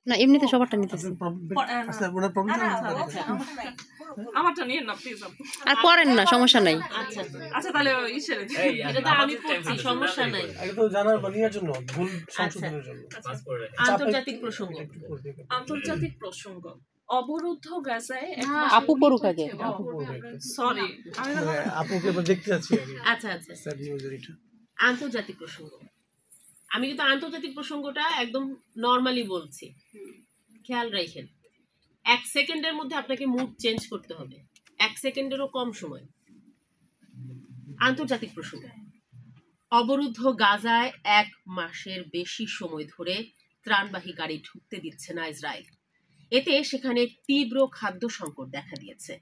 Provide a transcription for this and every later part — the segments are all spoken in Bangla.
না এমনিতে সবারটা নিতেছি আমারটা নিয়ে না প্লিজ আর পড়েন না সমস্যা নাই আচ্ছা আচ্ছা তাহলে ইসের এটা তো আমি পড়ছি সমস্যা নাই এটা তো জানার বানিয়ার জন্য ভুল সংশোধনের জন্য আন্তর্জাতিক প্রসঙ্গ অবরুদ্ধ গাজায় আপু পড়ুক আগে সরি আপুকে এবার দেখতে যাচ্ছি আচ্ছা আচ্ছা স্যার নিউজের এটা আন্তর্জাতিক প্রসঙ্গ আমি কিন্তু আন্তর্জাতিক প্রসঙ্গটা একদম নরমালি বলছি খেয়াল রাখেন 1 সেকেন্ডের মধ্যে আপনাকে মুড চেঞ্জ করতে হবে 1 সেকেন্ডেরও কম সময় আন্তর্জাতিক প্রসঙ্গ অবরুদ্ধ গাজায় 1 মাসের বেশি সময় ধরে ত্রাণবাহী গাড়ি ঢুকতে দিচ্ছে না ইসরায়েল এতে সেখানে তীব্র খাদ্য সংকট দেখা দিয়েছে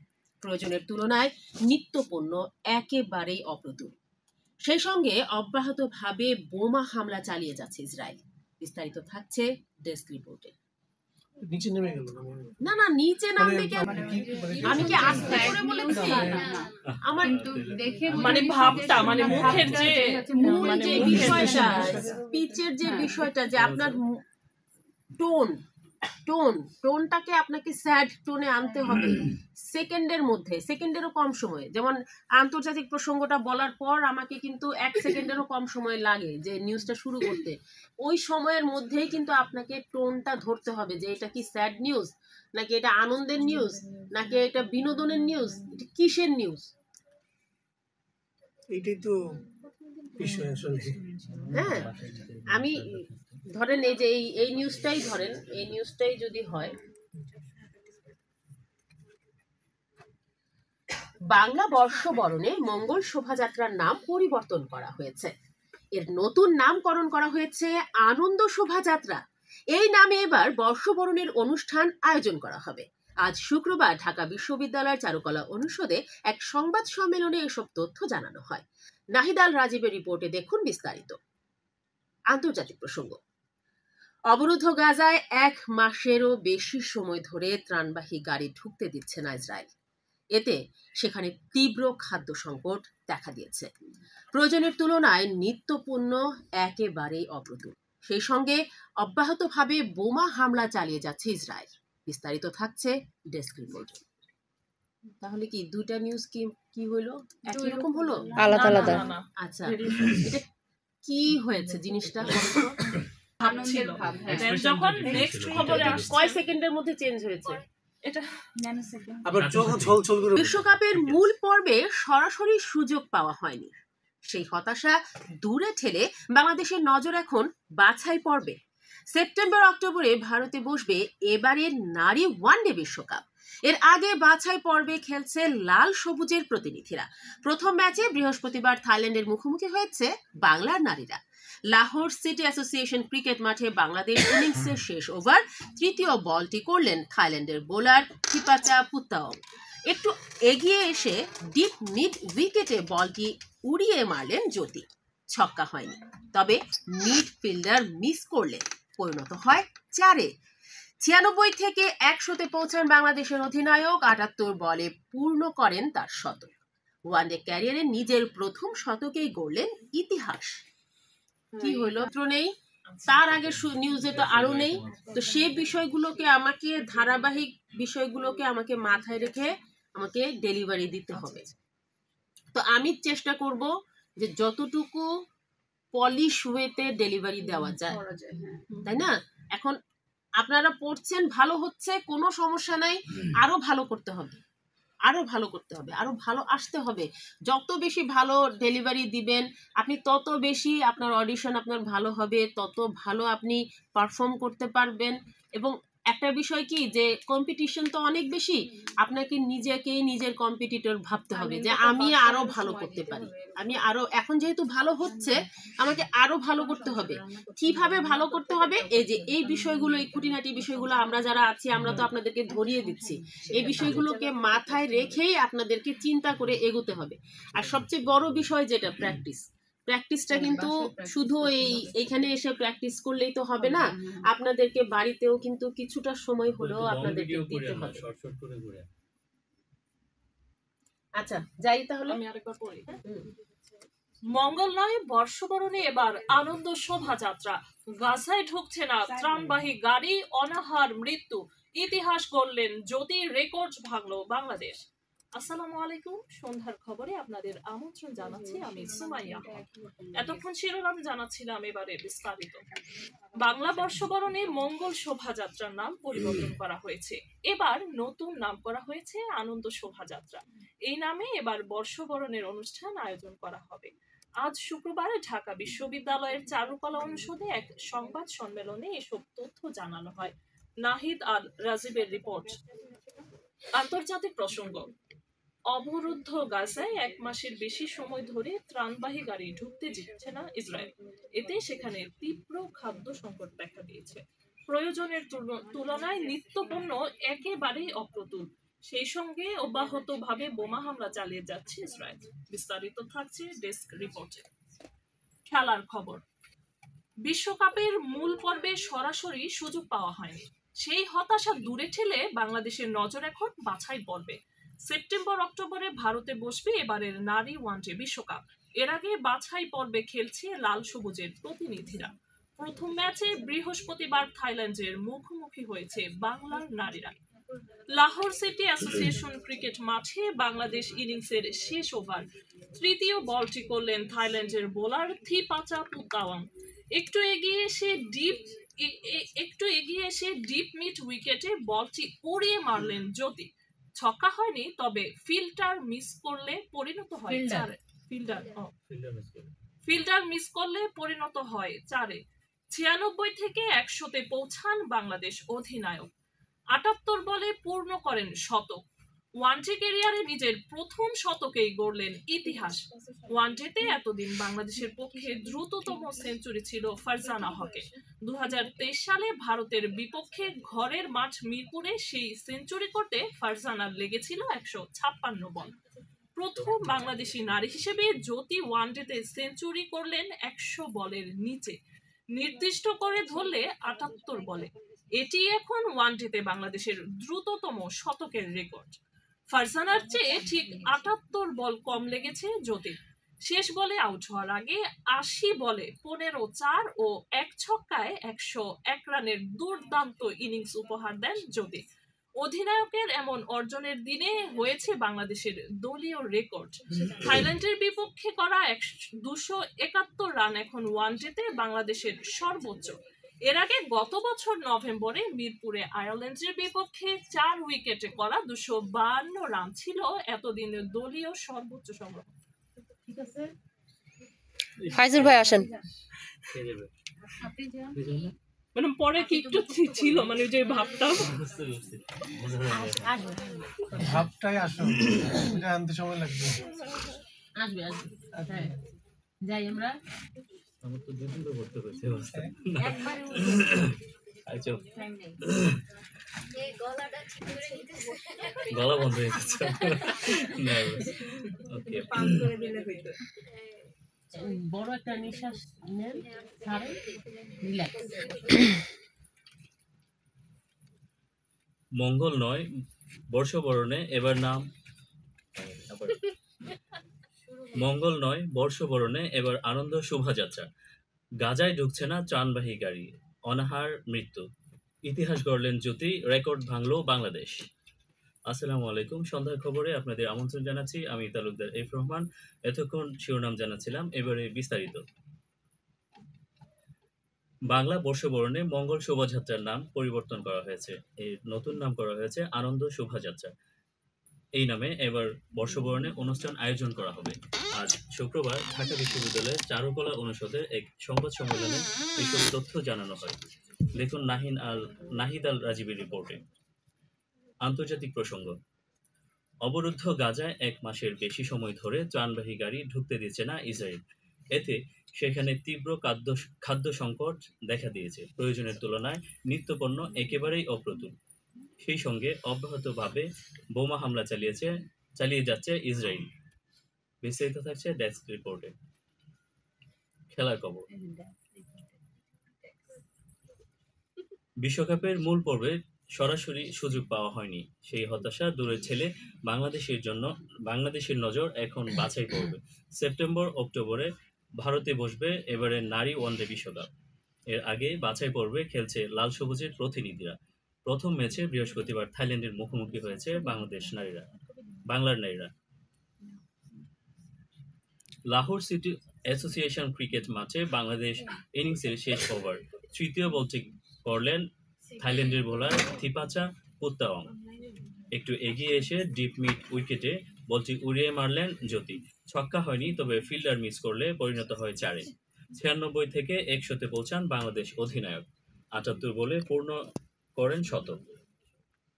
প্রয়োজনের তুলনায় নিত্যপণ্য একেবারেই অপ্রতুল সেই সঙ্গে অব্যাহতভাবে বোমা হামলা চালিয়ে যাচ্ছে ইসরায়েল বিস্তারিত থাকছে ডেস্ক রিপোর্টে নিচে নেমে গেল না না নিচে নামবে কেন আমি কি আস্তে করে বলেছি আমার দেখে মানে ভাবটা মানে মুখের যে মানে বিষয়টা স্পিচের যে বিষয়টা যে আপনার টোনটাকে আপনাকে স্যাড টোনে আনতে হবে সেকেন্ডের মধ্যে সেকেন্ডেরও কম সময় যেমন আন্তর্জাতিক প্রসঙ্গটা বলার পর আমাকে কিন্তু 1 সেকেন্ডেরও কম সময় লাগে যে নিউজটা শুরু করতে ওই সময়ের মধ্যেই কিন্তু আপনাকে টোনটা ধরতে হবে যে এটা কি স্যাড নিউজ নাকি এটা আনন্দের নিউজ নাকি এটা বিনোদনের নিউজ এটা কিসের নিউজ এইটাই তো বিষয় আসলে হ্যাঁ আমি ধরেন এই যে এই নিউজটাই ধরেন এই নিউজটাই যদি হয় বাংলা বর্ষবরণে মঙ্গল শোভাযাত্রার নাম পরিবর্তন করা হয়েছে এর নতুন নামকরণ করা হয়েছে আনন্দ শোভাযাত্রা এই নামে এবার বর্ষবরণের অনুষ্ঠান আয়োজন করা হবে আজ শুক্রবার ঢাকা বিশ্ববিদ্যালয়ের চারুকলা অনুষদে এক সংবাদ সম্মেলনে এসব তথ্য জানানো হয় নাহিদ আল রাজীবের রিপোর্টে দেখুন বিস্তারিত আন্তর্জাতিক প্রসঙ্গ অবরুদ্ধ গাজায় 1 মাসেরও বেশি সময় ধরে ত্রাণবাহী গাড়ি ঢুকতে দিচ্ছে না ইসরায়েল এতে সেখানে তীব্র খাদ্য সংকট দেখা দিয়েছে প্রয়োজনের তুলনায় নিত্যপণ্য একেবারেই অপ্রতুল সেই সঙ্গে অব্যাহতভাবে বোমা হামলা চালিয়ে যাচ্ছে ইসরায়েল বিস্তারিত থাকছে ডেস্ক রিপোর্ট তাহলে কি দুইটা নিউজ কি হলো একই রকম হলো আলাদা আলাদা আচ্ছা এটা কি হয়েছে জিনিসটা যখন নেক্সট খবরে কয় সেকেন্ডের মধ্যে চেঞ্জ হয়েছে এটা বিশ্বকাপের মূল পর্বে সরাসরি সুযোগ পাওয়া হয়নি সেই হতাশা দূরে ঠেলে বাংলাদেশের নজর এখন বাছাই পর্বে সেপ্টেম্বর অক্টোবরে ভারতে বসবে এবারের নারী ওয়ানডে বিশ্বকাপ এর আগে বাছাই পর্বে খেলছে লাল সবুজের প্রতিনিধিরা প্রথম ম্যাচে বৃহস্পতিবার থাইল্যান্ডের মুখোমুখি হয়েছে বাংলার নারীরা লাহোর সিটি অ্যাসোসিয়েশন ক্রিকেট মাঠে বাংলাদেশ ইনিংসের শেষ ওভার তৃতীয় বলটি করলেন থাইল্যান্ডের বোলার থিপাচা পুত্তাওং একটু এগিয়ে এসে ডিপ মিড উইকেটে বলটি উড়িয়ে মারলেন জ্যোতি ছক্কা হয়নি তবে মিডফিল্ডার মিস করলেন পরিণত হয় 4-এ 96 থেকে 100-তে পৌঁছান বাংলাদেশের অধিনায়ক 78 বলে পূর্ণ করেন তার শতক ওয়ানডে ক্যারিয়ারে নিজের প্রথম শতকেই গড়লেন ইতিহাস কি হলো নেই তার আগে নিউজে তো আরো নেই তো সেই বিষয়গুলোকে আমাকে ধারাবাহিক বিষয়গুলোকে আমাকে মাথায় রেখে আমাকে ডেলিভারি দিতে হবে তো আমি চেষ্টা করব যে যতটুকু পলিশ ওয়েতে ডেলিভারি দেওয়া যায় তাই না এখন আপনারা পড়ছেন ভালো হচ্ছে কোনো সমস্যা নাই আরো ভালো করতে হবে আরো ভালো আসতে হবে যত বেশি ভালো ডেলিভারি দিবেন আপনি তত বেশি আপনার অডিশন আপনার ভালো হবে তত ভালো আপনি পারফর্ম করতে পারবেন এবং একটা বিষয় কি যে কম্পিটিশন তো অনেক বেশি আপনাকে নিজের কম্পিটিটর ভাবতে হবে যে আমি আরো ভালো করতে পারি আমি আরো এখন যেহেতু ভালো হচ্ছে আমাকে আরো ভালো করতে হবে কিভাবে ভালো করতে হবে এই যে এই বিষয়গুলো এই খুঁটিনাটি বিষয়গুলো আমরা যারা আছি আমরা তো আপনাদেরকে ধরিয়ে দিচ্ছি এই বিষয়গুলোকে মাথায় রেখেই আপনাদেরকে চিন্তা করে এগোতে হবে আর সবচেয়ে বড় বিষয় যেটা প্র্যাকটিসটা কিন্তু শুধু এইখানে এসে প্র্যাকটিস করলেই তো হবে না আপনাদেরকে বাড়িতেও কিন্তু কিছুটা সময় হলেও আপনাদেরকে দিতে হবে আচ্ছা যাই তাহলে আমি আরেকবার পড়ি মঙ্গল নয় বর্ষবরণে এবার আনন্দ শোভাযাত্রা। গাজায় ঢুকছে না ত্রাণবাহী গাড়ি, অনাহার মৃত্যু। ইতিহাস গড়লেন যদি, রেকর্ড ভাঙলো বাংলাদেশ। আসসালামু আলাইকুম, সন্ধ্যার খবরে আপনাদের আমন্ত্রণ জানাচ্ছি আমি সুমাইয়া। এতক্ষণ শিরোনাম জানাচ্ছিলাম, এবারে বিস্তারিত। বাংলা বর্ষবরণে মঙ্গল শোভাযাত্রার নাম পরিবর্তন করা হয়েছে। এবার নতুন নাম করা হয়েছে আনন্দ শোভাযাত্রা। এই নামে এবার বর্ষবরণের অনুষ্ঠান আয়োজন করা হবে। আজ শুক্রবার ঢাকা বিশ্ববিদ্যালয়ের চারুকলা অনুষদে এক সংবাদ সম্মেলনে এসব তথ্য জানানো হয়। নাহিদ আল রাজীবের রিপোর্ট। আন্তর্জাতিক প্রসঙ্গ। অবরুদ্ধ গাজায় 1 মাসের বেশি সময় ধরে ত্রাণবাহী গাড়ি ঢুকতে দিচ্ছে না ইসরায়েল। এতে সেখানে তীব্র খাদ্য সংকট দেখা দিয়েছে। প্রয়োজনের তুলনায় নিত্যপণ্য একেবারেই অপ্রতুল। সেই সঙ্গে অব্যাহতভাবে বোমা হামলা চালিয়ে যাচ্ছে ইসরায়েল। বিস্তারিত থাকছে ডেস্ক রিপোর্টে। খেলার খবর। বিশ্বকাপের মূল পর্বে সরাসরি সুযোগ পাওয়া হয়নি। সেই হতাশা দূরে ঠেলে বাংলাদেশের নজর এখন বাছাই পর্বে। সেপ্টেম্বর অক্টোবরে ভারতে বসবে এবারের নারী ওয়ানডে বিশ্বকাপ। এর আগে বাছাই পর্বে খেলছে লাল সবুজের প্রতিনিধিরা। প্রথম ম্যাচে বৃহস্পতিবার থাইল্যান্ডের মুখোমুখি হয়েছে বাংলার নারীরা। লাহোর সিটি অ্যাসোসিয়েশন ক্রিকেট মাঠে বাংলাদেশ ইনিংসের শেষ ওভার। তৃতীয় বলটি করলেন থাইল্যান্ডের বোলার থিপাচা পুতাওয়াং। একটু এগিয়ে এসে ডিপ মিড উইকেটে বলটি উড়িয়ে মারলেন জ্যোতি। ছক্কা হয়নি, তবে ফিল্ডার মিস করলে পরিণত হয় 4-এ। 96 থেকে 100-তে পৌঁছান বাংলাদেশ অধিনায়ক। 78 বলে পূর্ণ করেন শতক। ওয়ানডে ক্যারিয়ারে নিজের প্রথম শতকেই গড়লেন ইতিহাস। ওয়ানডেতে এতদিন বাংলাদেশের পক্ষে দ্রুততম সেঞ্চুরি ছিল ফারজানা হকের। 2023 সালে ভারতের বিপক্ষে ঘরের মাঠ মিরপুরে সেই সেঞ্চুরি করতে ফারজানার লেগেছিল 156 বল। প্রথম বাংলাদেশি নারী হিসেবে জ্যোতি ওয়ানডেতে সেঞ্চুরি করলেন 100 বলের নিচে, নির্দিষ্ট করে ধরলে 78 বলে। এটি এখন ওয়ানডেতে বাংলাদেশের দ্রুততম শতকের রেকর্ড। ফারজানার চেয়ে ঠিক 78 বল কম লেগেছে জ্যোতির। শেষ বলে আউট হওয়ার আগে 80 বলে 15-4 ও 1 ছক্কায় 101 রানের দুর্দান্ত ইনিংস উপহার দেন জ্যোতি। অধিনায়কের এমন অর্জনের দিনে হয়েছে বাংলাদেশের দলীয় রেকর্ড। থাইল্যান্ডের বিপক্ষে করা 271 রান এখন ওয়ানডেতে বাংলাদেশের সর্বোচ্চ। এর আগে গত বছর নভেম্বরে মিরপুরে আয়ারল্যান্ডের বিপক্ষে 4 উইকেটে করা 252 রান ছিল এতদিনের দলীয় সর্বোচ্চ সংগ্রহ। ঠিক আছে, ফাইজুল ভাই আসেন। মানে পরে কি একটু ছিল, মানে যে ভাবটা ভাবটাই আসল, এটা আনতে সময় লাগবে। আসবে হ্যাঁ, যাই আমরা আমার তো দুদিন তো করতে হয়েছে অবস্থা। একবারে আচ্ছা, টাইম নেই। গলা বন্ধ হয়ে যাচ্ছে। ওকে, বড় একটা নিঃশ্বাস নেন, ছাড়েন, রিল্যাক্স। মঙ্গল নয় বর্ষবরণে এবার নাম মঙ্গল নয় বর্ষবরণে এবার আনন্দ শোভাযাত্রা। গাজায় ঢুকছে না ত্রাণবাহী গাড়ি, অনাহার মৃত্যু। ইতিহাস গড়লেন জ্যোতি, রেকর্ড ভাঙলো বাংলাদেশ। আসসালামু আলাইকুম, সন্ধ্যার খবরে আপনাদের আমন্ত্রণ জানাচ্ছি আমি তালুকদার এফ রহমান। এতক্ষণ শিরোনাম জানাচ্ছিলাম, এবারে বিস্তারিত। বাংলা বর্ষবরণে মঙ্গল শোভাযাত্রার নাম পরিবর্তন করা হয়েছে। এর নতুন নাম করা হয়েছে আনন্দ শোভাযাত্রা। এই নামে এবার বর্ষবরণে অনুষ্ঠান আয়োজন করা হবে। আজ শুক্রবার ঢাকা বিশ্ববিদ্যালয়ের চারুকলা অনুষদের এক সংবাদ সম্মেলনে এইসব তথ্য জানানো হয়। দেখুন নাহিদ আল রাজীবের রিপোর্টে। আন্তর্জাতিক প্রসঙ্গ। অবরুদ্ধ গাজায় 1 মাসের বেশি সময় ধরে ত্রাণবাহী গাড়ি ঢুকতে দিচ্ছে না ইসরায়েল। এতে সেখানে তীব্র খাদ্য সংকট দেখা দিয়েছে। প্রয়োজনের তুলনায় নিত্যপণ্য একেবারেই অপ্রতুল। সেই সঙ্গে অব্যাহতভাবে বোমা হামলা চালিয়ে যাচ্ছে ইসরায়েল। বিস্তারিত থাকছে ডেস্ক রিপোর্টে। খেলার খবর। বিশ্বকাপের মূল পর্বে সরাসরি সুযোগ পাওয়া হয়নি। সেই হতাশা দূরে ঠেলে বাংলাদেশের নজর এখন বাছাই পর্বে। সেপ্টেম্বর-অক্টোবরে ভারতে বসবে এবারের নারী ওয়ানডে বিশ্বকাপ। এর আগে বাছাই পর্বে খেলছে লাল সবুজের প্রতিনিধিরা। প্রথম ম্যাচে বৃহস্পতিবার থাইল্যান্ডের মুখোমুখি হয়েছে বাংলার নারীরা। লাহোর সিটি অ্যাসোসিয়েশন ক্রিকেট মাঠে বাংলাদেশ ইনিংসের শেষ ওভার তৃতীয় বলটি করলেন থাইল্যান্ডের বোলার থিপাচা পুত্তাওয়াং। একটু এগিয়ে এসে ডিপ মিড উইকেটে বলটি উড়িয়ে মারলেন জ্যোতি। ছক্কা হয়নি, তবে ফিল্ডার মিস করলে পরিণত হয় 4-এ। 96 থেকে 100-তে পৌঁছান বাংলাদেশ অধিনায়ক। 78 বলে পূর্ণ করেন শতক।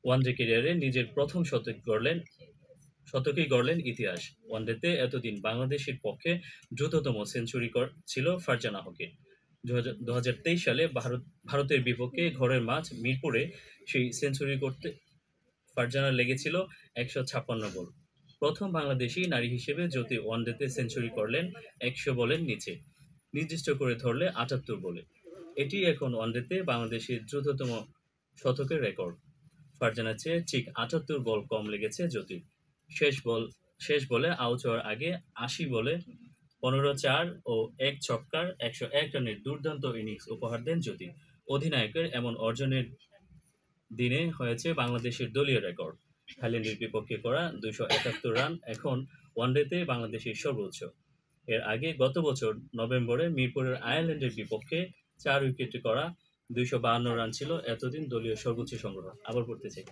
ওয়ানডে ক্যারিয়ারে নিজের প্রথম শতকেই গড়লেন ইতিহাস। ওয়ানডেতে এতদিন বাংলাদেশের পক্ষে দ্রুততম সেঞ্চুরি ছিল ফারজানা হকের। 2023 সালে ভারতের বিপক্ষে ঘরের মাঠ মিরপুরে সেই সেঞ্চুরি করতে ফারজানার লেগেছিল 156 বল। প্রথম বাংলাদেশি নারী হিসেবে জ্যোতি ওয়ানডেতে সেঞ্চুরি করলেন 100 বলের নিচে, নির্দিষ্ট করে ধরলে 78 বলে। এটি এখন ওয়ানডেতে বাংলাদেশের দ্রুততম শতকের রেকর্ড। ফারজানার চেয়ে ঠিক 78 বল কম লেগেছে জ্যোতির। শেষ বলে আউট হওয়ার আগে 80 বলে 15-4 ও 1 ছক্কার 101 রানের দুর্দান্ত ইনিংস উপহার দেন জ্যোতি। অধিনায়কের এমন অর্জনের দিনে হয়েছে বাংলাদেশের দলীয় রেকর্ড। থাইল্যান্ডের বিপক্ষে করা 271 রান এখন ওয়ানডেতে বাংলাদেশের সর্বোচ্চ। এর আগে গত বছর নভেম্বরে মিরপুরের আয়ারল্যান্ডের বিপক্ষে 4 উইকেটে করা 252 রান ছিল এতদিন দলীয় সর্বোচ্চ সংগ্রহ। আবার পড়তে চাই।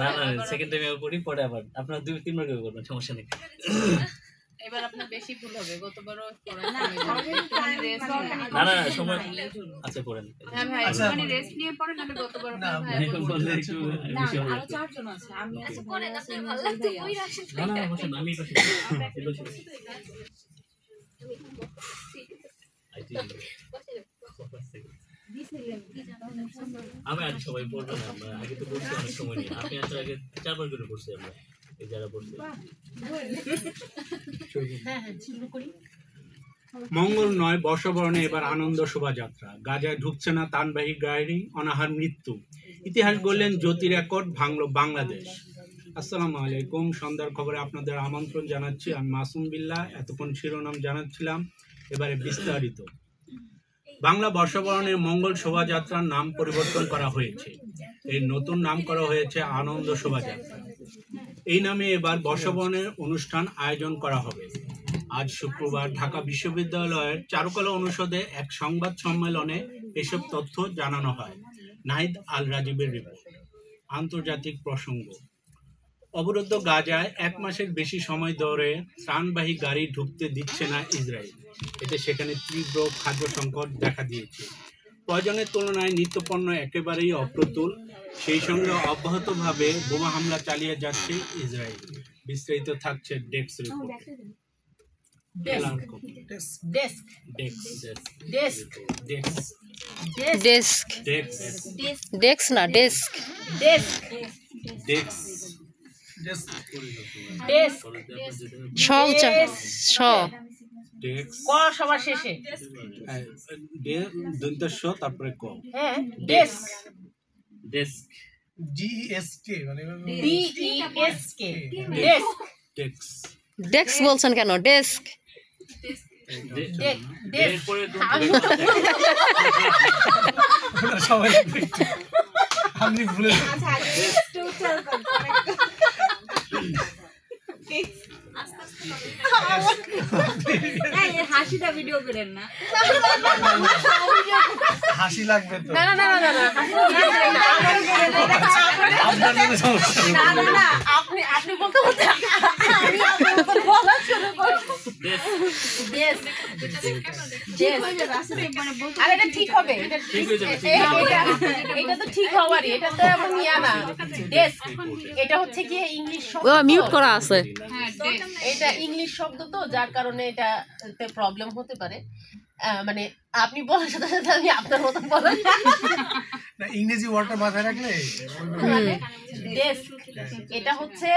না সেকেন্ড টাইমে পড়ি, পরে আবার আপনার 2-3 বার করে করবেন, সমস্যা নেই। এবার আপনার বেশি ভুল হবে, গতবারও না সময় আচ্ছা পড়েন। হ্যাঁ ভাই, আচ্ছা। মানে রেস্ট নিয়ে পড়েন, নাহলে গতবার না, এখন বললে একটু বেশি হবে। আরো 4 জন আছে। আমি আছি, পরে আপনার ভালো লাগতো কই আসেন না বসেন, আমি পাশে আমি আজ সবাই পড়বো না, আমরা আগে তো পড়ছি অনেক সময় নিয়ে। আপনি আসার আগে 4 বার করে পড়ছি আমরা, এই যারা পড়ছে। মঙ্গল নয়, বর্ষবরণে এবার আনন্দ শোভাযাত্রা। গাজায় ঢুকছে না তানবাহী গাড়ি, অনাহার মৃত্যু। ইতিহাস গড়লেন জ্যোতি, রেকর্ড ভাঙল বাংলাদেশ। আসসালামু আলাইকুম, সন্ধ্যার খবরে আপনাদের আমন্ত্রণ জানাচ্ছি। আমি মাসুম বিল্লাহ। এতক্ষণ শিরোনাম জানাচ্ছিলাম, এবারে বিস্তারিত। বাংলা বর্ষবরণের মঙ্গল শোভাযাত্রার নাম পরিবর্তন করা হয়েছে। এই নতুন নাম করা হয়েছে আনন্দ শোভাযাত্রা। এই নামে এবার বর্ষবরণের অনুষ্ঠান আয়োজন করা হবে। আজ শুক্রবার ঢাকা বিশ্ববিদ্যালয়ের চারুকলা অনুষদে এক সংবাদ সম্মেলনে এসব তথ্য জানানো হয়। নাহিদ আল রাজীবের রিপোর্ট। আন্তর্জাতিক প্রসঙ্গ। অবরুদ্ধ গাজায় 1 মাসের বেশি সময় ধরে ত্রাণবাহী গাড়ি ঢুকতে দিচ্ছে না ইসরায়েল। এতে সেখানে তীব্র খাদ্য সংকট দেখা দিয়েছে। প্রয়োজনের তুলনায় নিত্যপণ্য একেবারেই অপ্রতুল। সেই সঙ্গে অব্যাহতভাবে বোমা হামলা চালিয়ে যাচ্ছে ইসরায়েল। বিস্তারিত থাকছে ডেস্ক রিপোর্ট। ডেস্ক না ডেস্ক। সবার শেষে তারপরে ক। হ্যাঁ, ডেস্ক, ডেস্ক DESK মানে DESK, ডেস্ক। ডেস্ক ডেস্ক বলছেন কেন? ডেস্ক সবাই আমি ভুলে হাসিটা ভিডিও করেন না, হাসি লাগবে তো। না আপনার জন্য সমস্যা নেই। আপনি বলতে বলতে আমি আপনার বলা শুরু করি। আরে এটা ঠিক হবে, এটা তো ঠিক হওয়ারই, এটা তো এমন ইয়া না। ডেস্ক এটা হচ্ছে কি ইংলিশ শব্দ, মিউট করা আছে। এটা ইংলিশ শব্দ তো, যার কারণে এটাতে প্রবলেম হতে পারে। মানে আপনি বলার সাথে সাথে আমি আপনার মতন বলেন না, ইংরেজি ওয়ার্ডটা মাথায় রাখলে মানে ডেস্ক এটা হচ্ছে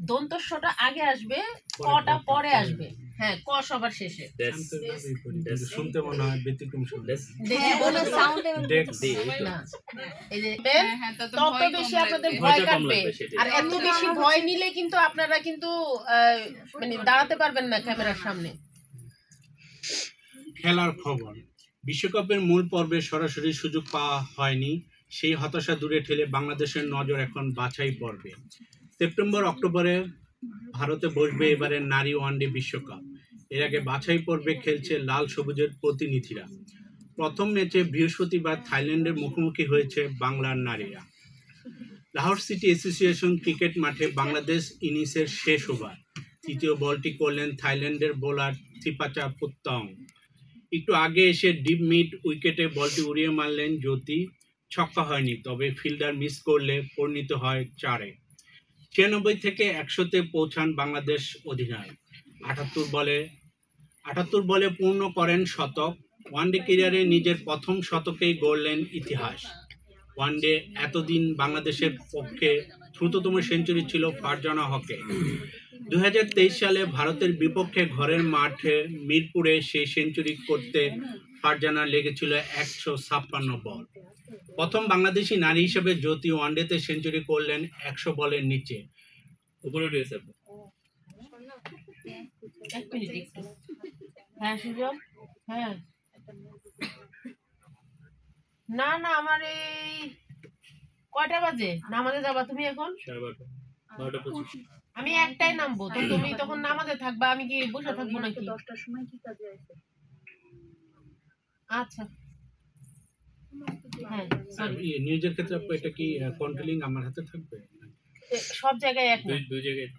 দন্তস্বটা আগে আসবে, কটা পরে আসবে। হ্যাঁ ক সবার শেষে। ডেস আমি তো এভাবেই পড়ি, কিন্তু শুনতে মনে হয় ব্যতিক্রম শুনতে। ডেস দেখি বলুন ডেস্ক না এই যে তত ভয় বেশি কম আপনাদের লাগবে। ভয় ভয়টা কম কাটবে। লাগবে সেটাই। আর এত বেশি ভয় নিলে কিন্তু আপনারা কিন্তু মানে দাঁড়াতে পারবেন না ক্যামেরার সামনে। খেলার খবর। বিশ্বকাপের মূল পর্বে সরাসরি সুযোগ পাওয়া হয়নি, সেই হতাশা দূরে ঠেলে বাংলাদেশের নজর এখন বাছাই পর্বে। সেপ্টেম্বর অক্টোবরে ভারতে বসবে এবারের নারী ওয়ানডে বিশ্বকাপ। এর আগে বাছাই পর্বে খেলছে লাল সবুজের প্রতিনিধিরা। প্রথম ম্যাচে বৃহস্পতিবার থাইল্যান্ডের মুখোমুখি হয়েছে বাংলার নারীরা। লাহোর সিটি অ্যাসোসিয়েশন ক্রিকেট মাঠে বাংলাদেশ ইনিংসের শেষ ওভার। তৃতীয় বলটি করলেন থাইল্যান্ডের বোলার থিপাচা পুত্তং। একটু আগে এসে ডিপ মিড উইকেটে বলটি উড়িয়ে মারলেন জ্যোতি। ছক্কা হয়নি, তবে ফিল্ডার মিস করলে পরিণত হয় 4-এ। 96 থেকে 100-তে পৌঁছান বাংলাদেশ অধিনায়ক। 78 বলে পূর্ণ করেন শতক। ওয়ানডে ক্যারিয়ারে নিজের প্রথম শতকেই গড়লেন ইতিহাস। ওয়ানডে এতদিন বাংলাদেশের পক্ষে দ্রুততম সেঞ্চুরি ছিল ফারজানা হকের। 2023 সালে ভারতের বিপক্ষে ঘরের মাঠে মিরপুরে সেই সেঞ্চুরি করতে ফারজানার লেগেছিল 156 বল। প্রথম বাংলাদেশি নারী হিসেবে জ্যোতি ওয়ানডেতে সেঞ্চুরি করলেন 100 বলের নিচে। উপরে রয়েছে। এক মিনিট একটু। হ্যাঁ সুযোগ হ্যাঁ না না আমার এই কয়টা বাজে নামাজে যাবা তুমি এখন? 12:25। আমি একটাই নামবো, তো তুমি তখন নামাজে থাকবা, আমি কি বসে থাকবো নাকি? 10টার সময় কি কাজে আছে? আচ্ছা হ্যাঁ আর নিউজের ক্ষেত্রে আপু এটা কি কন্ট্রোলিং আমার হাতে থাকবে? সব জায়গায় এক না, দুই জায়গায়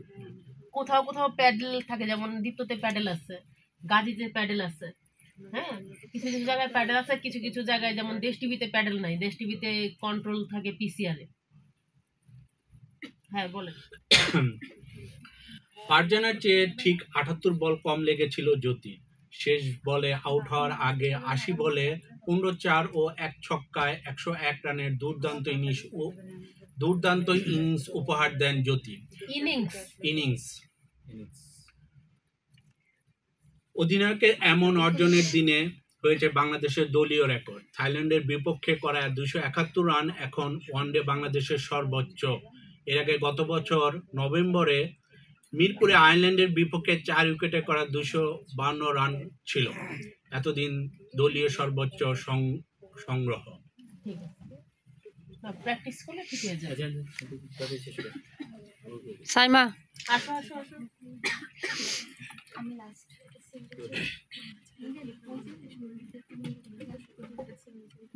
কোথাও কোথাও প্যাডেল থাকে, যেমন দীপ্ততে প্যাডেল আছে, গাজীতে প্যাডেল আছে। হ্যাঁ কিছু কিছু জায়গায় প্যাডেল আছে, কিছু কিছু জায়গায় যেমন দেশ টিভিতে প্যাডেল নাই, দেশ টিভিতে কন্ট্রোল থাকে পিসিআরে। হ্যাঁ বলেন। ফারজানার চেয়ে ঠিক 78 বল কম লেগেছিল জ্যোতি। শেষ বলে আউট হওয়ার আগে 80 বলে 15-4 ও 1 ছক্কায় 101 রানের দুর্দান্ত ইনিংস উপহার দেন জ্যোতি। ইনিংস অধিনায়কের এমন অর্জনের দিনে হয়েছে বাংলাদেশের দলীয় রেকর্ড। থাইল্যান্ডের বিপক্ষে করা 271 রান এখন ওয়ানডে বাংলাদেশের সর্বোচ্চ। এর আগে গত বছর নভেম্বরে মিরপুরে আয়ারল্যান্ডের বিপক্ষে 4 উইকেটে করা 252 রান ছিল এতদিন দলীয় সর্বোচ্চ সংগ্রহ। প্র্যাকটিস করলে ঠিক হয়ে যাবে। সাইমা আসো আসো আসো।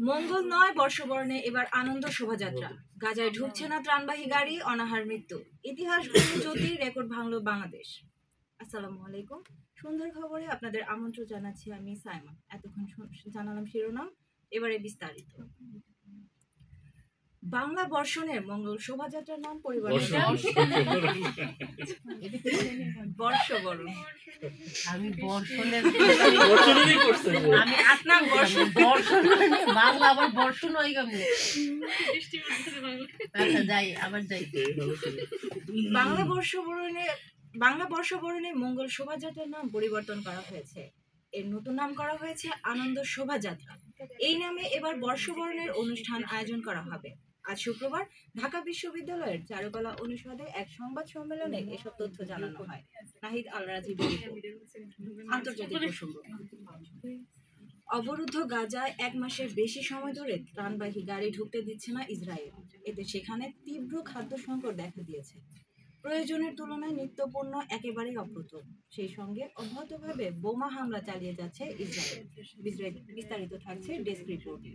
মঙ্গল নয় বর্ষবরণে এবার আনন্দ শোভাযাত্রা। গাজায় ঢুকছে না ত্রাণবাহী গাড়ি, অনাহার মৃত্যু। ইতিহাস গড়ে জ্যোতি, রেকর্ড ভাঙলো বাংলাদেশ। আসসালামু আলাইকুম। সুন্দর খবরে আপনাদের আমন্ত্রণ জানাচ্ছি আমি সাইমা। এতক্ষণ জানালাম শিরোনাম, এবারে বিস্তারিত। বাংলা বর্ষণের মঙ্গল শোভাযাত্রার নাম পরিবর্তন। বর্ষবরণ। আমি বর্ষণের করছে। আমি আপনার বর্ষণ মানে বাংলা আবার বর্ষণ হয়ে গেল। আচ্ছা যাই আবার যাই। বাংলা বর্ষবরণে মঙ্গল শোভাযাত্রার নাম পরিবর্তন করা হয়েছে। এর নতুন নাম করা হয়েছে আনন্দ শোভাযাত্রা। এই নামে এবার বর্ষবরণের অনুষ্ঠান আয়োজন করা হবে। আজ শুক্রবার ঢাকা বিশ্ববিদ্যালয়ের চারুকলা অনুষদে এক সংবাদ সম্মেলনে এসব তথ্য জানানো হয়। নাহিদ আল রাজীবের রিপোর্ট। আন্তর্জাতিক প্রসঙ্গ। অবরুদ্ধ গাজায় 1 মাসের বেশি সময় ধরে ত্রাণবাহী গাড়ি ঢুকতে দিচ্ছে না ইসরায়েল। এতে সেখানে তীব্র খাদ্য সংকট দেখা দিয়েছে। প্রয়োজনের তুলনায় নিত্যপণ্য একেবারেই অপ্রতুল। সেই সঙ্গে অব্যাহতভাবে বোমা হামলা চালিয়ে যাচ্ছে ইসরায়েল। বিস্তারিত থাকছে ডেস্ক রিপোর্টে।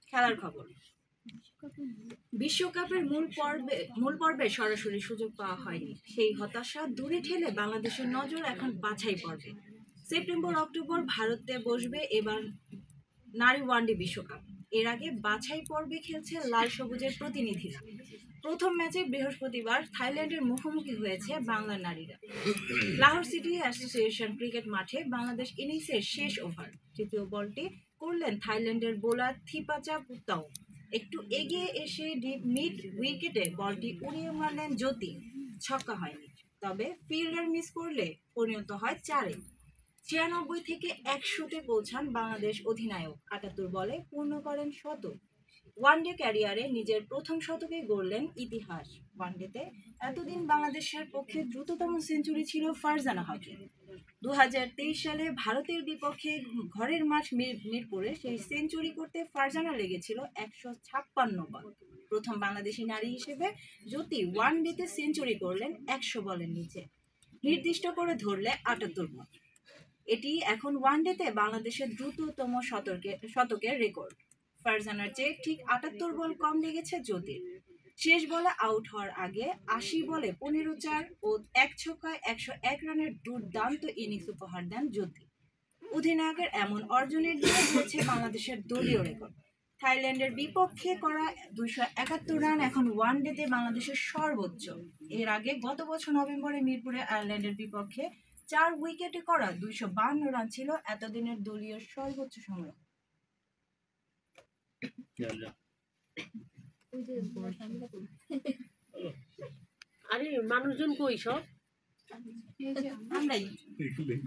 খেলার খবর। বিশ্বকাপের মূল পর্বে সরাসরি সুযোগ পাওয়া হয়নি, সেই হতাশা দূরে ঠেলে বাংলাদেশের নজর এখন বাছাই পর্বে। সেপ্টেম্বর অক্টোবর ভারতে বসবে এবার নারী ওয়ানডে বিশ্বকাপ। এর আগে বাছাই পর্বে খেলছে লাল সবুজের প্রতিনিধিরা। প্রথম ম্যাচে বৃহস্পতিবার থাইল্যান্ডের মুখোমুখি হয়েছে বাংলার নারীরা। লাহোর সিটি অ্যাসোসিয়েশন ক্রিকেট মাঠে বাংলাদেশ ইনিংসের শেষ ওভার। তৃতীয় বলটি করলেন থাইল্যান্ডের বোলার থিপাচা পুত্তং। একটু এগিয়ে এসে ডিপ মিড উইকেটে বলটি উড়িয়ে মারলেন জ্যোতি। ছক্কা হয়নি, তবে ফিল্ডার মিস করলে পরিণত হয় 4-এ। 96 থেকে 100-তে পৌঁছান বাংলাদেশ অধিনায়ক। 78 বলে পূর্ণ করেন শতক। ওয়ানডে ক্যারিয়ারে নিজের প্রথম শতকে গড়লেন ইতিহাস। ওয়ানডেতে এতদিন বাংলাদেশের পক্ষে দ্রুততম সেঞ্চুরি ছিল ফারজানা হকের। 2023 সালে ভারতের বিপক্ষে ঘরের মাঠ মিরপুরে সেই সেঞ্চুরি করতে ফারজানা লেগেছিল 156 বল। প্রথম বাংলাদেশি নারী হিসেবে জ্যোতি ওয়ানডেতে সেঞ্চুরি করলেন 100 বলের নিচে, নির্দিষ্ট করে ধরলে 78 বল। এটি এখন ওয়ানডেতে বাংলাদেশের দ্রুততম শতকের রেকর্ড। ফারজানার চেয়ে ঠিক 78 বল কম লেগেছে জ্যোতির। শেষ বলে আউট হওয়ার আগে 80 বলে 15-4 ও 1 ছক্কায় 101 রানের দুর্দান্ত ইনিংস উপহার দেন জ্যোতি। অধিনায়কের এমন অর্জনের দিকে হচ্ছে বাংলাদেশের দলীয় রেকর্ড। থাইল্যান্ডের বিপক্ষে করা 271 রান এখন ওয়ানডেতে বাংলাদেশের সর্বোচ্চ। এর আগে গত বছর নভেম্বরে মিরপুরে আয়ারল্যান্ডের বিপক্ষে 4 উইকেটে করা 252 রান ছিল এতদিনের দলীয় সর্বোচ্চ সংগ্রহ। আরে মানুষজন কই সব? আমরাই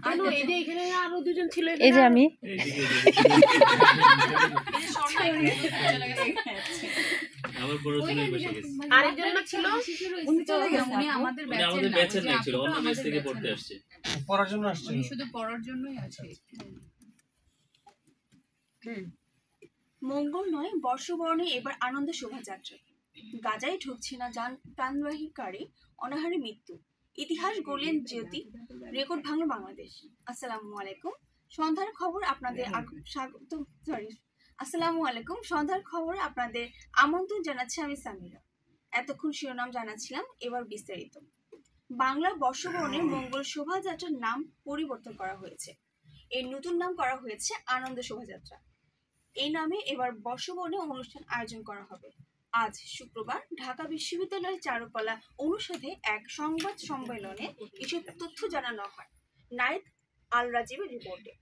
কেন এই যে এখানে আরো দুজন ছিল? এই যে আমি। আমার পড়াশোনায় বসে গেছে। আরেকজন না ছিল? উনি চলে গেছে। উনি আমাদের মানে আমাদের ব্যাচের নাই ছিল, অন্য ব্যাচ থেকে পড়তে আসছে। পড়ার জন্য আসছে। উনি শুধু পড়ার জন্যই আছে। মঙ্গল নয় বর্ষবরণে এবার আনন্দ শোভাযাত্রা। গাজায় ঢুকছে না প্রাণবাহী গাড়ি, অনাহারে মৃত্যু। ইতিহাস গড়লেন জ্যোতি, রেকর্ড ভাঙল বাংলাদেশ। আসসালামু আলাইকুম, সন্ধ্যার খবর আপনাদের সন্ধ্যার খবর আপনাদের আমন্ত্রণ জানাচ্ছি আমি সামিরা। এতক্ষণ শিরোনাম জানাচ্ছিলাম, এবার বিস্তারিত। বাংলা বর্ষবরণের মঙ্গল শোভাযাত্রার নাম পরিবর্তন করা হয়েছে। এর নতুন নাম করা হয়েছে আনন্দ শোভাযাত্রা। এই নামে এবার বর্ষবরণে অনুষ্ঠান আয়োজন করা হবে। আজ শুক্রবার ঢাকা বিশ্ববিদ্যালয়ের চারুকলা অনুষদে এক সংবাদ সম্মেলনে এসব তথ্য জানানো হয়। নাইদ আল রাজীবের রিপোর্টে।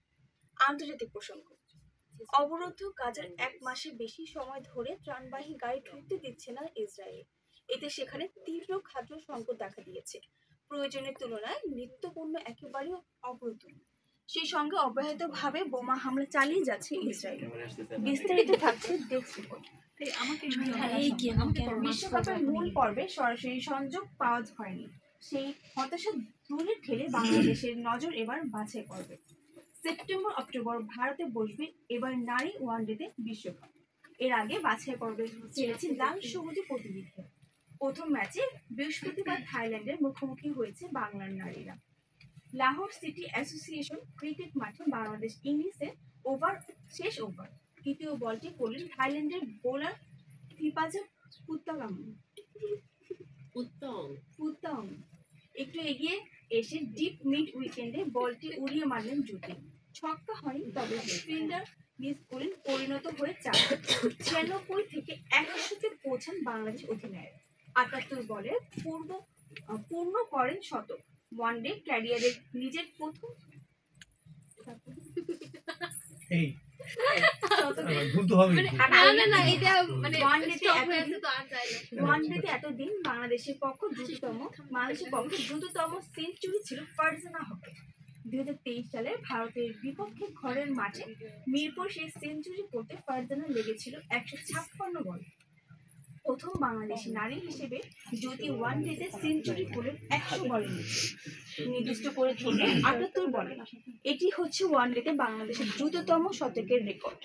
আন্তর্জাতিক প্রসঙ্গ। অবরুদ্ধ গাজার 1 মাসের বেশি সময় ধরে ত্রাণবাহী গাড়ি ঢুকতে দিচ্ছে না ইসরায়েল। এতে সেখানে তীব্র খাদ্য সংকট দেখা দিয়েছে। প্রয়োজনের তুলনায় নিত্যপণ্য একেবারেই অবরুদ্ধ। সেই সঙ্গে অব্যাহতভাবে বোমা হামলা চালিয়ে যাচ্ছে ইসরায়েল। বিস্তারিত থাকছে ডেস্ক রিপোর্ট। বিশ্বকাপের মূল পর্বে সরাসরি সংযোগ পাওয়া হয়নি, সেই হতাশা দূরে ঠেলে বাংলাদেশের নজর এবার বাছাই পর্বে। সেপ্টেম্বর অক্টোবর ভারতে বসবে এবার নারী ওয়ানডেতে বিশ্বকাপ। এর আগে বাছাই পর্বে ছেড়েছে লাল সবুজে প্রতিনিধি। প্রথম ম্যাচে বৃহস্পতিবার থাইল্যান্ডের মুখোমুখি হয়েছে বাংলার নারীরা। লাহোর সিটি অ্যাসোসিয়েশন ক্রিকেট মাঠে বাংলাদেশ ইংলিশে শেষ ওভার তৃতীয় বলটি করলেন থাইল্যান্ডের বোলার থিপাজা পুত্তাং। একটু এগিয়ে এসে ডিপ মিড উইকেন্ডে বলটি উড়িয়ে মারলেন জ্যোতি। ছক্কা হয়নি, তবে ফিল্ডার মিস করেন, পরিণত হয়ে 4। 96 থেকে 100-তে পৌঁছান বাংলাদেশ অধিনায়ক। 78 বলে পূর্ণ করেন শতক। ওয়ানডে ক্যারিয়ারের নিজের প্রথম ওয়ানডেতে এতদিন বাংলাদেশের পক্ষে দ্রুততম সেঞ্চুরি ছিল ফারজানা হকের। 2023 সালে ভারতের বিপক্ষে ঘরের মাঠে মিরপুর সেই সেঞ্চুরি করতে ফারজানা লেগেছিল 156 বল। প্রথম বাংলাদেশি নারী হিসেবে জ্যোতি ওয়ানডেতে সেঞ্চুরি করলেন 100 বলের নিচে, নির্দিষ্ট করে ধরলেন 78 বলে। এটি হচ্ছে ওয়ানডেতে বাংলাদেশের দ্রুততম শতকের রেকর্ড।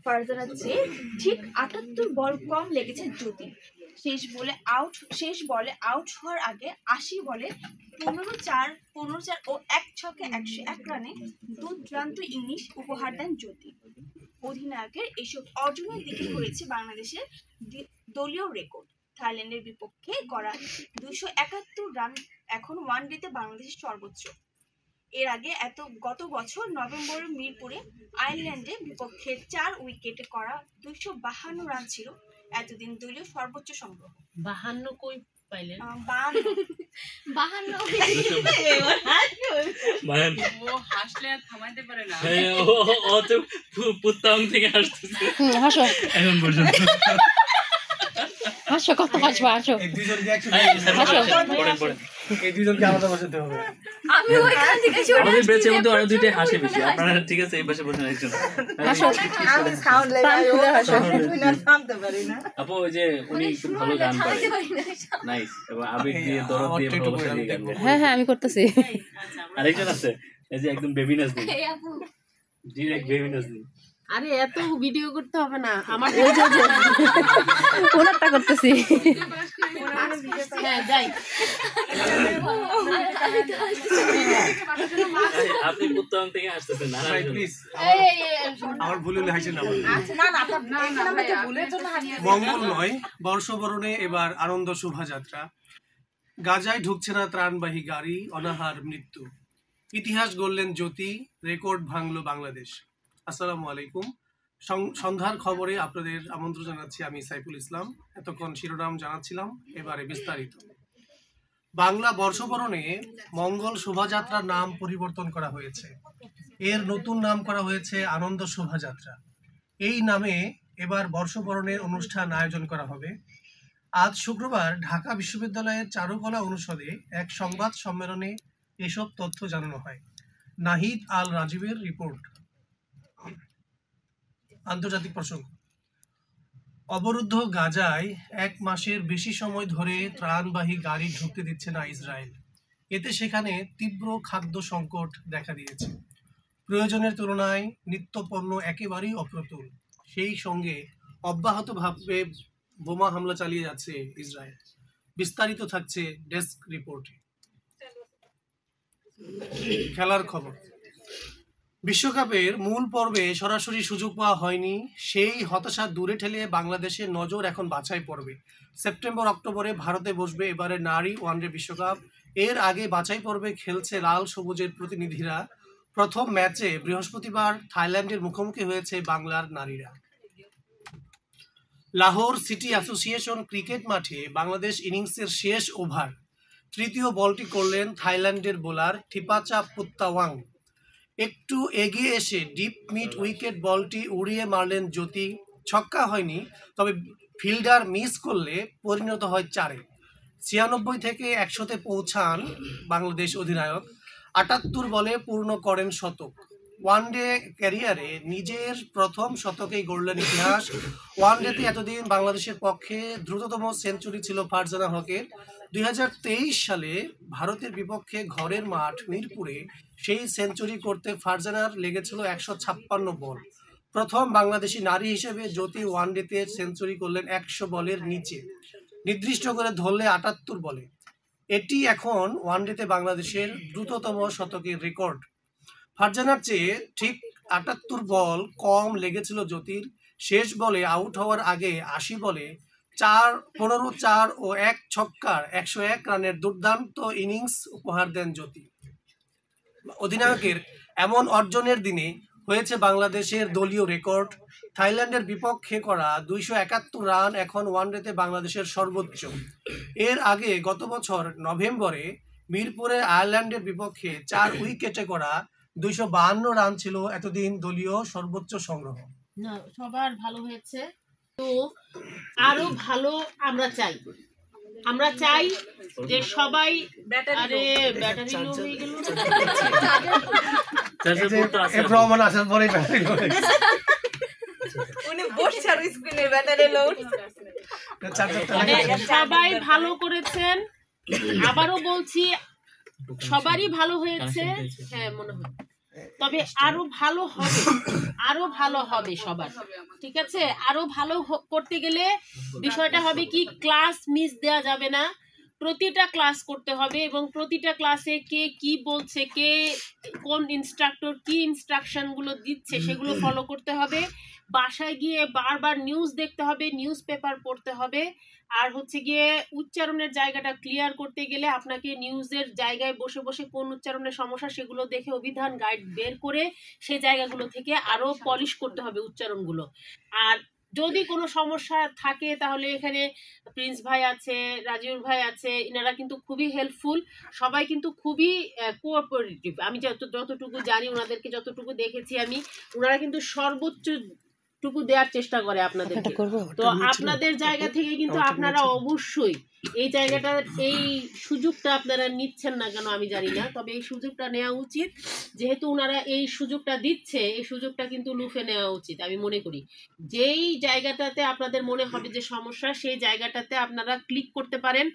ফারজানার চেয়ে ঠিক 78 বল কম লেগেছে জ্যোতি। শেষ বলে আউট হওয়ার আগে 80 বলে 15-4 ও 1 ছক্কায় 101 রানে দুর্দান্ত ইনিংস উপহার দেন জ্যোতি। অধিনায়কের এসব অর্জনের দিকে হয়েছে বাংলাদেশের দলীয় রেকর্ড। থাইল্যান্ডের বিপক্ষে করা 271 রান এখন ওয়ানডেতে বাংলাদেশের সর্বোচ্চ। এর আগে গত বছর নভেম্বরে মিরপুরে আয়ারল্যান্ডের বিপক্ষে 4 উইকেটে করা 252 রান ছিল এতদিন দলীয় সর্বোচ্চ সংগ্রহ। 52 কই পাইলেন? 52 ও হাসলে আর থামাইতে পারে না। ও তো পুত্তাং থেকে আসতেছে হাসো এখন পর্যন্ত। হাসো, কত হাসবো, হাসো। পড়েন এই দুজনকে আলাদা বসাতে হবে। আমি ওইখান থেকে চলে আমাদের আসছি, বেঁচে মধ্যে ওরা এরপর দুইটাই হাসি চলে বেশি। আসছি। আপনারা ঠিক আছে এই পাশে বসেন একজন। হাসো আমি সাউন্ড লেগে প্রাণ খুলে হাসো। থামতে পারি না। আপু ওই যে উনি খুব ভালো গান পারে, থামাইতে পারি না। নাইস, এবং আবেগ দিয়ে দরদ দিয়ে ভালোবাসা দিয়ে গান গায়। হ্যাঁ হ্যাঁ আমি করতেছি। আরেকজন আছে এই যে একদম বেবি নাচ দিন, এই আপু, ডিরেক্ট বেবি নাচ দিন। আরে এত ভিডিও করতে হবে না, আমার ওনারটা করতেছি। হ্যাঁ যাই। আপনি উত্তরণ থেকে আসতেছেন না? ভাই প্লিজ, আমার ভুল হলে হাসেন না। আচ্ছা, না না, আপনার এখানে আমরা একটা ভুলের জন্য হারিয়ে মঙ্গল নয়, বর্ষবরণে এবার আনন্দ শোভাযাত্রা। গাজায় ঢুকছে না ত্রাণবাহী গাড়ি, অনাহার মৃত্যু। ইতিহাস গড়লেন জ্যোতি, রেকর্ড ভাঙল বাংলাদেশ। আসসালামু আলাইকুম। সন্ধ্যার খবরে আপনাদের আমন্ত্রণ জানাচ্ছি আমি সাইফুল ইসলাম। এতক্ষণ শিরোনাম জানাচ্ছিলাম, এবারে বিস্তারিত। বাংলা বর্ষবরণে মঙ্গল শোভাযাত্রার নাম পরিবর্তন করা হয়েছে। এর নতুন নাম করা হয়েছে আনন্দ শোভাযাত্রা। এই নামে এবার বর্ষবরণের অনুষ্ঠান আয়োজন করা হবে। আজ শুক্রবার ঢাকা বিশ্ববিদ্যালয়ের চারুকলা অনুষদে এক সংবাদ সম্মেলনে এসব তথ্য জানানো হয়। নাহিদ আল রাজীবের রিপোর্ট। আন্তর্জাতিক প্রসঙ্গ। অবরুদ্ধ গাজায় 1 মাসের বেশি সময় ধরে ত্রাণবাহী গাড়ি ঢুকতে দিচ্ছে না ইসরায়েল। এতে সেখানে তীব্র খাদ্য সংকট দেখা দিয়েছে। প্রয়োজনের তুলনায় নিত্যপণ্য একেবারেই অপ্রতুল। সেই সঙ্গে অব্যাহতভাবে বোমা হামলা চালিয়ে যাচ্ছে ইসরায়েল। বিস্তারিত থাকছে ডেস্ক রিপোর্টে। খেলার খবর। বিশ্বকাপের মূল পর্বে সরাসরি সুযোগ পাওয়া হয়নি, সেই হতাশা দূরে ঠেলে বাংলাদেশের নজর এখন বাছাই পর্বে। সেপ্টেম্বর অক্টোবরে ভারতে বসবে এবারে নারী ওয়ানডে বিশ্বকাপ। এর আগে বাছাই পর্বে খেলছে লাল সবুজের প্রতিনিধিরা। প্রথম ম্যাচে বৃহস্পতিবার থাইল্যান্ডের মুখোমুখি হয়েছে বাংলার নারীরা। লাহোর সিটি অ্যাসোসিয়েশন ক্রিকেট মাঠে বাংলাদেশ ইনিংসের শেষ ওভার। তৃতীয় বলটি করলেন থাইল্যান্ডের বোলার থিপাচা পুত্তাওয়াং। একটু এগিয়ে এসে ডিপ মিড উইকেট বলটি উড়িয়ে মারলেন জ্যোতি। ছক্কা হয়নি, তবে ফিল্ডার মিস করলে পরিণত হয় 4-এ। 96 থেকে 100-তে পৌঁছান বাংলাদেশ অধিনায়ক। 78 বলে পূর্ণ করেন শতক। ওয়ানডে ক্যারিয়ারে নিজের প্রথম শতকেই গড়লেন ইতিহাস। ওয়ানডেতে এতদিন বাংলাদেশের পক্ষে দ্রুততম সেঞ্চুরি ছিল ফারজানা হকের। 2023 সালে ভারতের বিপক্ষে ঘরের মাঠ মিরপুরে সেই সেঞ্চুরি করতে ফারজানার লেগেছিল 156 বল। প্রথম বাংলাদেশি নারী হিসেবে জ্যোতি ওয়ানডেতে সেঞ্চুরি করলেন 100 বলের নিচে, নির্দিষ্ট করে ধরলে 78 বলে। এটি এখন ওয়ানডেতে বাংলাদেশের দ্রুততম শতকের রেকর্ড। ফারজানার চেয়ে ঠিক 78 বল কম লেগেছিল জ্যোতির। শেষ বলে আউট হওয়ার আগে 80 বলে 15, 4 ও 1 ছক্কার 101 রানের দুর্দান্ত ইনিংস উপহার দেন জ্যোতি। অধিনায়কের এমন অর্জনের দিনে হয়েছে বাংলাদেশের দলীয় রেকর্ড। থাইল্যান্ডের বিপক্ষে করা 271 রান এখন ওয়ানডেতে বাংলাদেশের সর্বোচ্চ। এর আগে গত বছর নভেম্বরে মিরপুরে আয়ারল্যান্ডের বিপক্ষে 4 উইকেটে করা 252 রান ছিল এতদিন দলীয় সর্বোচ্চ সংগ্রহ। না, সবার ভালো হয়েছে, তো আরো ভালো আমরা চাই। আমরা চাই যে সবাই আরে ব্যাটারি লো হয়ে গেল। প্রমাণ আসার পরে ব্যাটারি লো। উনি বসে আর স্ক্রিনের ব্যাটারি লো। সবাই ভালো করেছেন, আবারও বলছি সবারই ভালো হয়েছে। হ্যাঁ মনে হয়, তবে আরো ভালো হবে, আরো ভালো হবে সবার। ঠিক আছে, আরো ভালো করতে গেলে বিষয়টা হবে কি, ক্লাস মিস দেওয়া যাবে না, প্রতিটা ক্লাস করতে হবে এবং প্রতিটা ক্লাসে কে কি বলছে, কে কোন ইনস্ট্রাক্টর কি ইনস্ট্রাকশন গুলো দিচ্ছে সেগুলো ফলো করতে হবে। বাসায় গিয়ে বারবার নিউজ দেখতে হবে, নিউজ পেপার পড়তে হবে। আর হচ্ছে গিয়ে উচ্চারণের জায়গাটা ক্লিয়ার করতে গেলে আপনাকে নিউজের জায়গায় বসে বসে কোন উচ্চারণের সমস্যা সেগুলো দেখে অভিধান গাইড বের করে সেই জায়গাগুলো থেকে আরো পলিশ করতে হবে উচ্চারণগুলো। আর যদি কোনো সমস্যা থাকে তাহলে এখানে প্রিন্স ভাই আছে, রাজীব ভাই আছে, ইনারা কিন্তু খুবই হেল্পফুল, সবাই কিন্তু খুবই কোঅপারেটিভ। আমি যতটুকু জানি, ওনাদেরকে যতটুকু দেখেছি আমি, ওনারা কিন্তু সর্বোচ্চ টুকু দেওয়ার চেষ্টা করে আপনাদেরকে। তো আপনাদের জায়গা থেকে কিন্তু আপনারা অবশ্যই এই জায়গাটা, এই সুযোগটা আপনারা নিচ্ছেন না কেন আমি জানি না, তবে এই সুযোগটা নেওয়া উচিত। যেহেতু ওনারা এই সুযোগটা দিচ্ছে, এই সুযোগটা কিন্তু লুফে নেওয়া উচিত আমি মনে করি। যেই জায়গাটাতে আপনাদের মনে হবে যে সমস্যা, সেই জায়গাটাতে আপনারা ক্লিক করতে পারেন,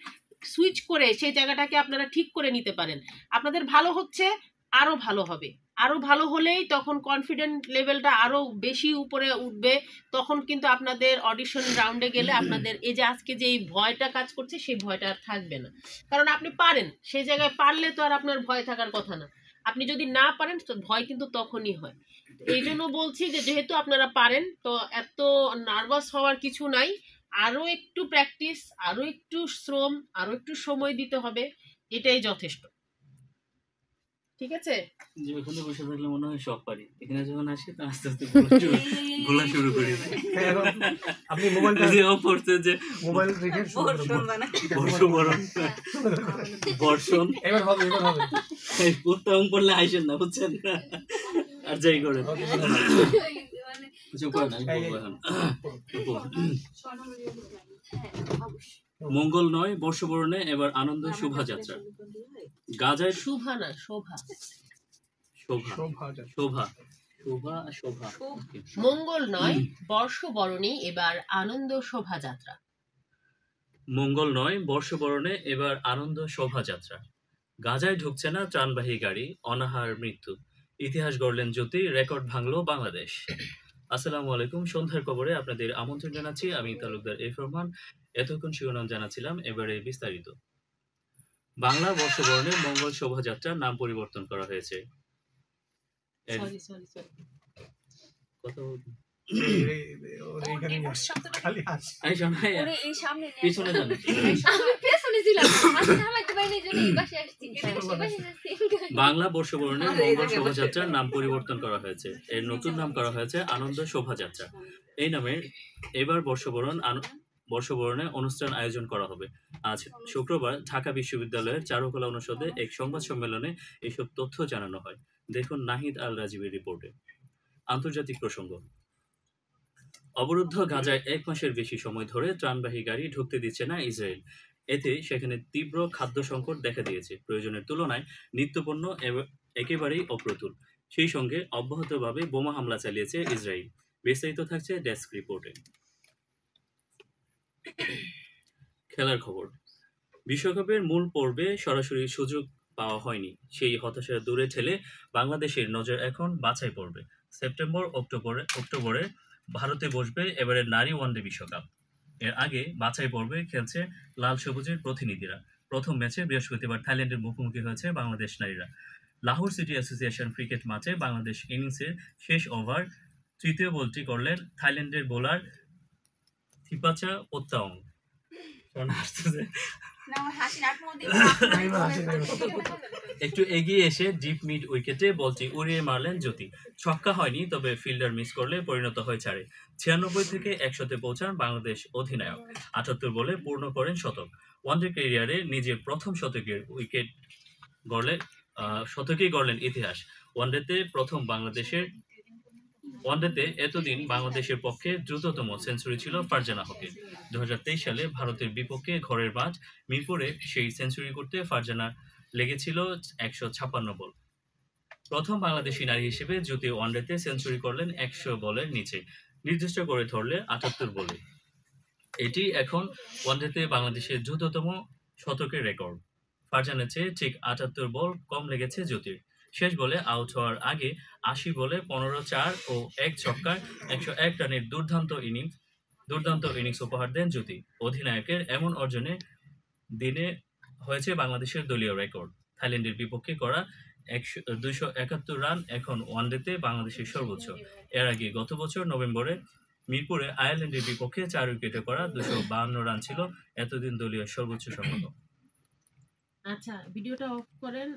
সুইচ করে সেই জায়গাটাকে আপনারা ঠিক করে নিতে পারেন। আপনাদের ভালো হচ্ছে, আরো ভালো হবে, আরো ভালো হলেই তখন কনফিডেন্ট লেভেলটা আরো বেশি উপরে উঠবে। তখন কিন্তু আপনাদের অডিশন রাউন্ডে গেলে আপনাদের এই যে আজকে যে এই ভয়টা কাজ করছে, সেই ভয়টা আর থাকবে না, কারণ আপনি পারেন। সেই জায়গায় পারলে তো আর আপনার ভয় থাকার কথা না। আপনি যদি না পারেন তো ভয় কিন্তু তখনই হয়। এই জন্য বলছি যে যেহেতু আপনারা পারেন, তো এত নার্ভাস হওয়ার কিছু নাই। আরো একটু প্র্যাকটিস, আরো একটু শ্রম, আরো একটু সময় দিতে হবে, এটাই যথেষ্ট। ঠিক আছে? যে ওখানে বসে থাকলে মনে হয় সব পারি, এখানে যখন আসি তো আস্তে আস্তে গোলা শুরু করি। আপনি মোবাইলটা যে ও পড়ছে যে মোবাইল রেখে বর্ষণ এবার হবে এই পুত্তাম পড়লে আইসেন না, বুঝছেন না? আর যাই করে কিছু করে না, আমি বলবো এখন। মঙ্গল নয় বর্ষবরণে এবার আনন্দ শোভাযাত্রা। গাজায় শোভা না, শোভা, শোভা শোভা শোভা মঙ্গল নয় বর্ষবরণে এবার আনন্দ শোভাযাত্রা। মঙ্গল নয় বর্ষবরণে এবার আনন্দ শোভাযাত্রা। গাজায় ঢুকছে না ত্রাণবাহী গাড়ি, অনাহার মৃত্যু, ইতিহাস গড়লেন জ্যোতি, রেকর্ড ভাঙলো বাংলাদেশ। আসসালামু আলাইকুম, সন্ধ্যার খবরে আপনাদের আমন্ত্রণ জানাচ্ছি। আমি তালুকদার এফ রহমান। এতক্ষণ শিরোনাম জানাচ্ছিলাম, এবারে বিস্তারিত। বাংলা বর্ষবরণে মঙ্গল শোভাযাত্রার নাম পরিবর্তন করা হয়েছে। কত পিছনে যান। বাংলা বর্ষবরণে মঙ্গল শোভাযাত্রার নাম পরিবর্তন করা হয়েছে। এর নতুন নাম করা হয়েছে আনন্দ শোভাযাত্রা। এই নামে এবার বর্ষবরণে অনুষ্ঠান আয়োজন করা হবে। আজ শুক্রবার ঢাকা বিশ্ববিদ্যালয়ের চারুকলা অনুষদে এক সংবাদ সম্মেলনে এসব তথ্য জানানো হয়। দেখুন নাহিদ আল রাজীবের রিপোর্টে। আন্তর্জাতিক প্রসঙ্গ। অবরুদ্ধ গাজায় 1 মাসের বেশি সময় ধরে ত্রাণবাহী গাড়ি ঢুকতে দিচ্ছে না ইসরায়েল। এতে সেখানে তীব্র খাদ্য সংকট দেখা দিয়েছে। প্রয়োজনের তুলনায় নিত্যপণ্য একেবারেই অপ্রতুল। সেই সঙ্গে অব্যাহতভাবে বোমা হামলা চালিয়েছে ইসরায়েল। বিস্তারিত থাকছে ডেস্ক রিপোর্টে। খেলার খবর। বিশ্বকাপের মূল পর্বে সরাসরি সুযোগ পাওয়া হয়নি। সেই হতাশা দূরে ঠেলে বাংলাদেশের নজর এখন বাছাই পর্বে। সেপ্টেম্বর অক্টোবরে ভারতে বসবে এবারের নারী ওয়ানডে বিশ্বকাপ। এর আগে বাছাই পর্বে খেলছে লাল সবুজের প্রতিনিধিরা। প্রথম ম্যাচে বৃহস্পতিবার থাইল্যান্ডের মুখোমুখি হয়েছে বাংলাদেশ নারীরা। লাহোর সিটি অ্যাসোসিয়েশন ক্রিকেট ম্যাচে বাংলাদেশ ইনিংসের শেষ ওভার তৃতীয় বলটি করলেন থাইল্যান্ডের বোলার থিপাচা পোত্তাওং। একটু এগিয়ে এসে ডিপ মিড উইকেটে বলটি উড়িয়ে মারলেন জ্যোতি। ছক্কা হয়নি, তবে ফিল্ডার মিস করলে পরিণত হয় 4-এ। 96 থেকে 100-তে পৌঁছান বাংলাদেশ অধিনায়ক। 78 বলে পূর্ণ করেন শতক। ওয়ানডে ক্যারিয়ারে নিজের প্রথম শতকেই গড়লেন ইতিহাস। ওয়ানডেতে এতদিন বাংলাদেশের পক্ষে দ্রুততম সেঞ্চুরি ছিল ফারজানা হকের। 2023 সালে ভারতের বিপক্ষে ঘরের মাঠ মিরপুরে সেই সেঞ্চুরি করতে ফারজানার লেগেছিল 156 বল। প্রথম বাংলাদেশি নারী হিসেবে জ্যোতি ওয়ানডেতে সেঞ্চুরি করলেন 100 বলের নিচে, নির্দিষ্ট করে ধরলে 78 বলে। এটি এখন ওয়ানডেতে বাংলাদেশের দ্রুততম শতকের রেকর্ড। ফারজানার চেয়ে ঠিক 78 বল কম লেগেছে জ্যোতির। শেষ বলে আউট হওয়ার আগে 80 বলে 15-4 ও 1 ছক্কার 101 রানের দুর্দান্ত ইনিংস উপহার দেন জ্যোতি। অধিনায়কের এমন অর্জনে দিনে হয়েছে বাংলাদেশের দলীয় রেকর্ড। থাইল্যান্ডের বিপক্ষে করা 271 রান এখন ওয়ানডেতে বাংলাদেশের সর্বোচ্চ। এর আগে গত বছর নভেম্বরে মিরপুরে আয়ারল্যান্ডের বিপক্ষে 4 উইকেটে করা 252 রান ছিল এতদিন দলীয় সর্বোচ্চ সংগ্রহ। আচ্ছা, ভিডিওটা অফ করেন।